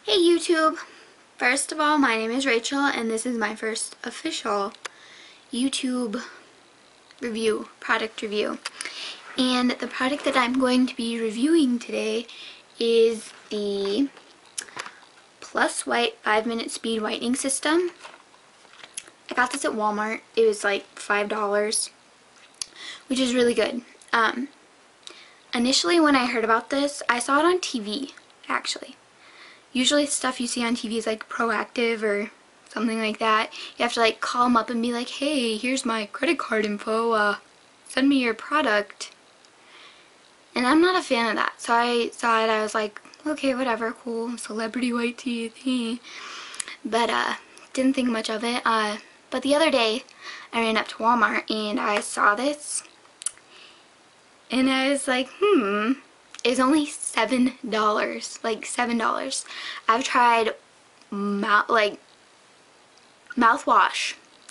Hey YouTube! First of all, my name is Rachel and this is my first official YouTube review, product review. And the product that I'm going to be reviewing today is the Plus White 5-minute speed whitening system. I got this at Walmart. It was like $5, which is really good. Initially when I heard about this, I saw it on TV, actually. Usually stuff you see on TV is like Proactive or something like that. You have to like call them up and be like, hey, here's my credit card info, send me your product. And I'm not a fan of that. So I saw it, I was like, okay, whatever, cool, celebrity white teeth, but didn't think much of it. But the other day, I ran up to Walmart and I saw this, and I was like, it's only $7, like $7. I've tried mouthwash.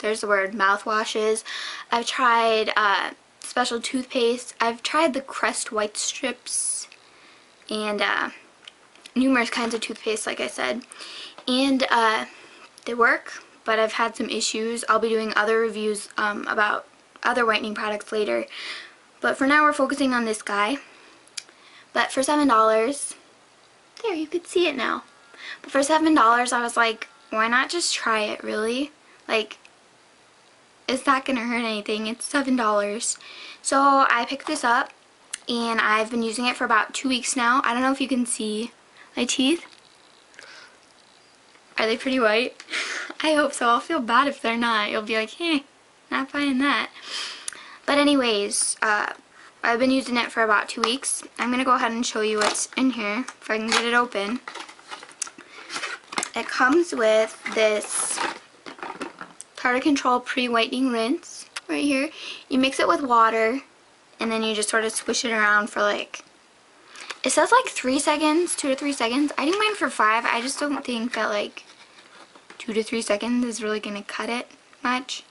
There's the word, mouthwashes. I've tried special toothpaste. I've tried the Crest White Strips and numerous kinds of toothpaste, like I said. And they work, but I've had some issues. I'll be doing other reviews about other whitening products later. But for now, we're focusing on this guy. But for $7, there, you could see it now. But for $7, I was like, why not just try it, really? Like, it's not gonna hurt anything. It's $7. So I picked this up, and I've been using it for about 2 weeks now. I don't know if you can see my teeth. Are they pretty white? I hope so. I'll feel bad if they're not. You'll be like, hey, not buying that. But anyways, I've been using it for about 2 weeks. I'm going to go ahead and show you what's in here, if I can get it open. It comes with this Tartar Control Pre-Whitening Rinse right here. You mix it with water, and then you just sort of swish it around for like, it says like 3 seconds, 2 to 3 seconds. I didn't mind for 5. I just don't think that like 2 to 3 seconds is really going to cut it much.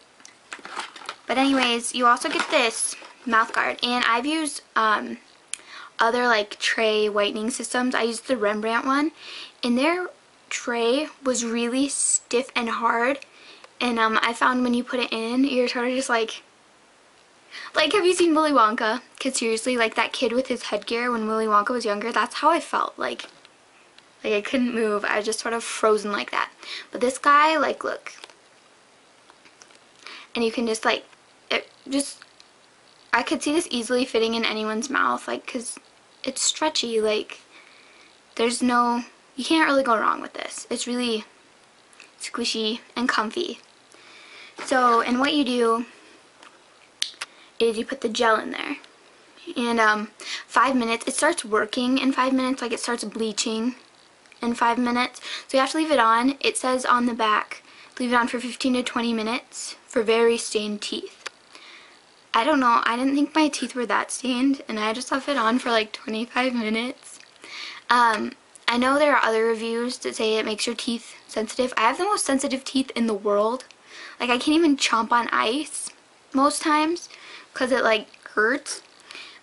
But anyways, you also get this mouth guard, and I've used other like tray whitening systems. I used the Rembrandt one, and their tray was really stiff and hard, and I found when you put it in, you're sort of just like have you seen Willy Wonka? Because seriously, like that kid with his headgear when Willy Wonka was younger, that's how I felt. Like I couldn't move. I was just sort of frozen like that. But this guy, like, look, and you can just like, I could see this easily fitting in anyone's mouth, like, because it's stretchy, like, you can't really go wrong with this. It's really squishy and comfy. So, and what you do is you put the gel in there, and 5 minutes, it starts working in 5 minutes, like it starts bleaching in 5 minutes, so you have to leave it on. It says on the back, leave it on for 15 to 20 minutes for very stained teeth. I don't know, I didn't think my teeth were that stained, and I just left it on for like 25 minutes. I know there are other reviews that say it makes your teeth sensitive. I have the most sensitive teeth in the world. Like, I can't even chomp on ice most times because it like hurts,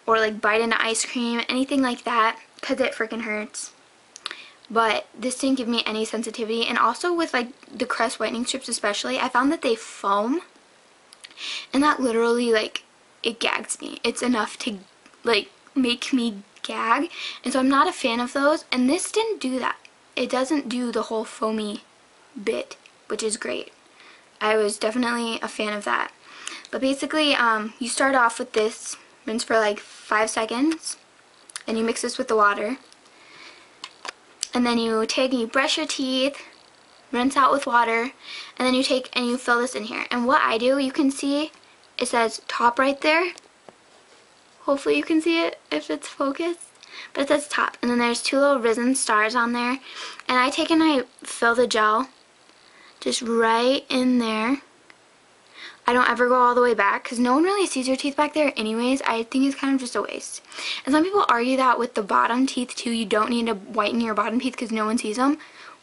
or like bite into ice cream, anything like that, because it freaking hurts. But this didn't give me any sensitivity. And also with like the Crest whitening strips especially, I found that they foam, and that literally, like, it gags me. It's enough to like make me gag, and so I'm not a fan of those, and this didn't do that. It doesn't do the whole foamy bit, which is great. I was definitely a fan of that. But basically, you start off with this, rinse for like 5 seconds, and you mix this with the water, and then you take and you brush your teeth, rinse out with water, and then you take and you fill this in here. And what I do, you can see it says top right there. Hopefully you can see it if it's focused, but it says top, and then there's 2 little risen stars on there, and I take and I fill the gel just right in there. I don't ever go all the way back because no one really sees your teeth back there anyways. I think it's kind of just a waste. And some people argue that with the bottom teeth too, you don't need to whiten your bottom teeth because no one sees them.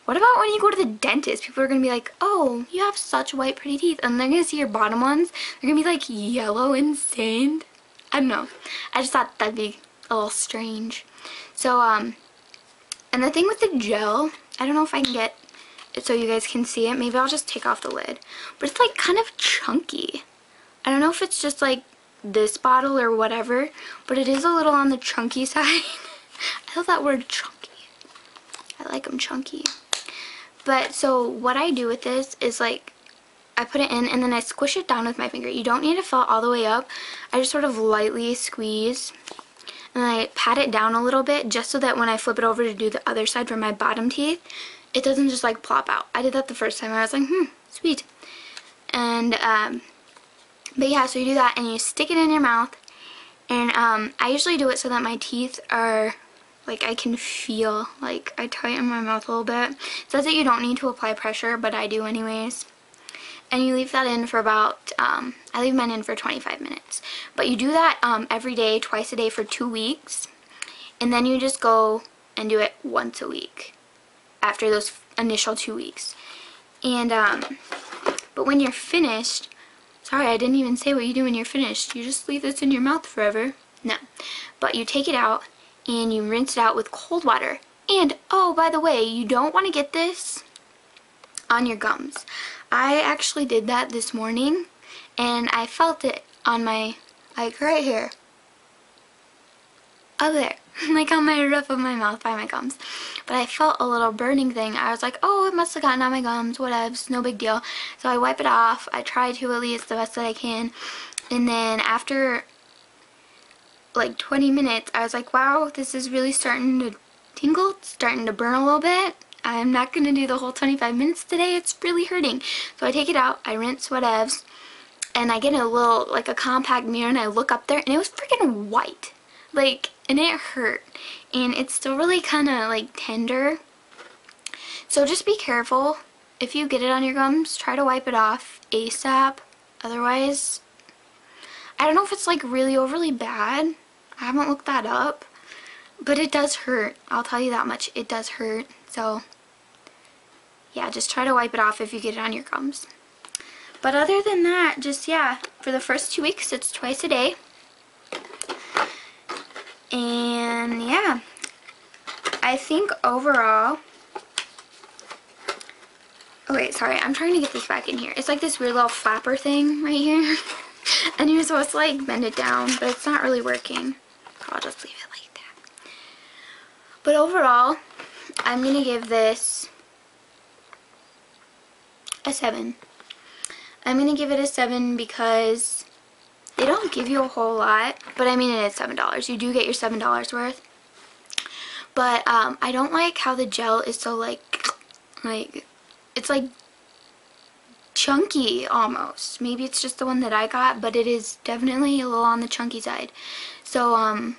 What about when you go to the dentist? People are going to be like, oh, you have such white pretty teeth, and they're going to see your bottom ones. They're going to be like yellow and stained. I don't know. I just thought that'd be a little strange. So, and the thing with the gel, I don't know if I can get it so you guys can see it. Maybe I'll just take off the lid. But it's like kind of chunky. I don't know if it's just like this bottle or whatever, but it is a little on the chunky side. I love that word, chunky. I like them chunky. But so what I do with this is like I put it in and then I squish it down with my finger. You don't need to fill it all the way up. I just sort of lightly squeeze and I pat it down a little bit just so that when I flip it over to do the other side for my bottom teeth, it doesn't just like plop out. I did that the first time. I was like, sweet. And but yeah, so you do that and you stick it in your mouth, and I usually do it so that my teeth are like, I can feel, like I tighten my mouth a little bit. It says that you don't need to apply pressure, but I do anyways. And you leave that in for about, I leave mine in for 25 minutes. But you do that every day, twice a day for 2 weeks. And then you just go and do it once a week after those initial 2 weeks. And, but when you're finished, sorry, I didn't even say what you do when you're finished. You just leave this in your mouth forever. No. But you take it out and you rinse it out with cold water. And, oh, by the way, you don't want to get this on your gums. I actually did that this morning, and I felt it on my, like right here. Up there. Like on my roof of my mouth by my gums. But I felt a little burning thing. I was like, oh, it must have gotten on my gums, whatevs, no big deal. So I wipe it off. I try to at least the best that I can. And then after like 20 minutes, I was like, wow, this is really starting to tingle. It's starting to burn a little bit. I'm not going to do the whole 25 minutes today. It's really hurting. So I take it out. I rinse whatevs. And I get a little, like a compact mirror, and I look up there, and it was freaking white. Like, and it hurt. And it's still really kind of like tender. So just be careful. If you get it on your gums, try to wipe it off ASAP. Otherwise, I don't know if it's like really overly bad. I haven't looked that up. But it does hurt. I'll tell you that much. It does hurt. So, yeah, just try to wipe it off if you get it on your gums. But other than that, just, yeah, for the first 2 weeks, it's twice a day. And, yeah, I think overall... Oh, wait, sorry. I'm trying to get this back in here. It's like this weird little flapper thing right here. And you're supposed to, like, bend it down, but it's not really working. So I'll just leave it like that. But overall, I'm going to give this a 7. I'm going to give it a 7 because they don't give you a whole lot. But I mean, it is $7. You do get your $7 worth. But I don't like how the gel is so like, it's like chunky almost. Maybe it's just the one that I got, but it is definitely a little on the chunky side. So,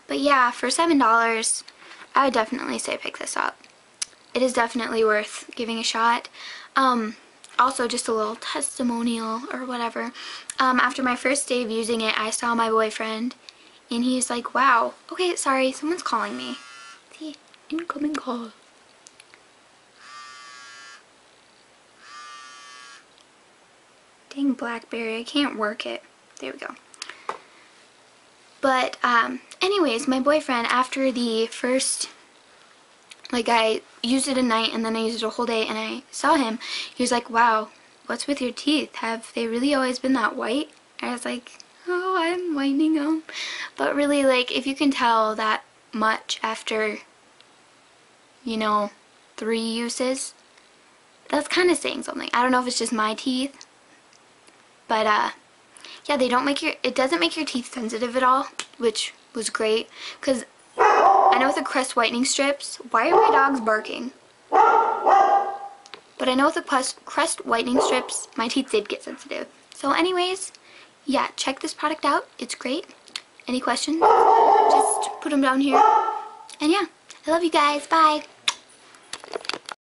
but yeah, for $7, I would definitely say pick this up. It is definitely worth giving a shot. Also, just a little testimonial or whatever. After my first day of using it, I saw my boyfriend, and he's like, wow. Okay, sorry, someone's calling me. See, incoming call. Dang BlackBerry, I can't work it. There we go. But, anyways, my boyfriend, after the first, like, I used it a night and then I used it a whole day, and I saw him, he was like, wow, what's with your teeth? Have they really always been that white? I was like, oh, I'm whitening them. But really, like, if you can tell that much after, you know, 3 uses, that's kind of saying something. I don't know if it's just my teeth, but, yeah, they don't make it doesn't make your teeth sensitive at all, which was great, because I know with the Crest whitening strips, why are my dogs barking? But I know with the Crest whitening strips, my teeth did get sensitive. So anyways, yeah, check this product out. It's great. Any questions? Just put them down here. And yeah, I love you guys. Bye.